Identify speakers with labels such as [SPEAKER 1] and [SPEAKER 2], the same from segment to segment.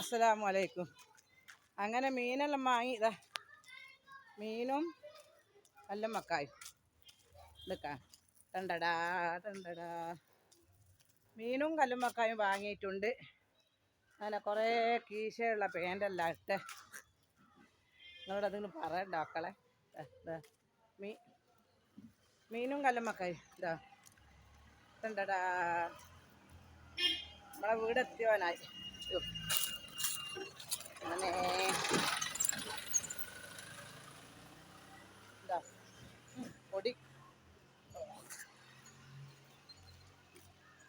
[SPEAKER 1] അസ്സലാമു അലൈക്കും. അങ്ങനെ മീനെല്ലാം വാങ്ങി ഇതാ മീനും എല്ലാം മക്കായും ഇതൊക്കെ ടണ്ടടാ ടണ്ടടാ മീനും കല്ലുമ്മക്കായും വാങ്ങിയിട്ടുണ്ട്. അങ്ങനെ കുറേ കീശയുള്ള പാൻ്റെല്ലാം ഇട്ട് നിങ്ങളോട് അതിന് പറയണ്ട മക്കളെ. മീനും കല്ലുമ്മക്കായും ഇതാ ടണ്ടടാ നമ്മളെ വീടെത്തിയവനായി. അങ്ങനെ ഇതാ പൊടി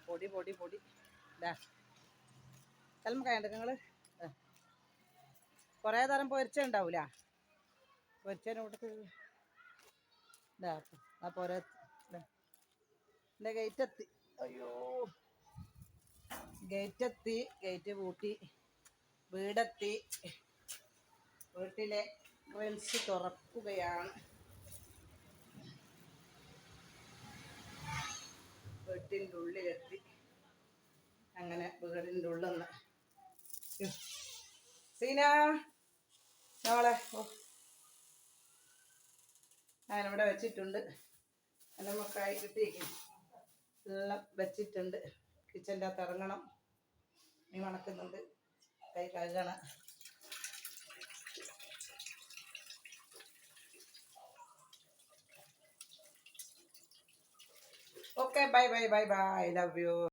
[SPEAKER 1] പൊടി പൊടി പൊടി ഇതാ കല്ലുമ്മക്കായുണ്ട് നിങ്ങൾ കുറേ തരം പൊരിച്ചുണ്ടാവൂല. പൊരിച്ചതിന് കൂട്ടത്ത് ഇതാ ആ പോരെ എൻ്റെ ഗേറ്റെത്തി. അയ്യോ ഗേറ്റെത്തി, ഗേറ്റ് പൂട്ടി, വീടെത്തി. വീട്ടിലെ വെൽസ് തുറക്കുകയാണ്. വീട്ടിൻ്റെ ഉള്ളിലെത്തി. അങ്ങനെ വീടിൻ്റെ ഉള്ളിൽ നിന്ന് സീന നാളെ ഞാനിവിടെ വെച്ചിട്ടുണ്ട്. എൻ്റെ മക്കായി കിട്ടിയിരിക്കും എല്ലാം വെച്ചിട്ടുണ്ട്. കിച്ചൻ്റെ അകത്ത് ഇറങ്ങണം. നീ മണക്കുന്നുണ്ട്. കൈ കഴുകണം. Okay bye bye bye bye. Love you.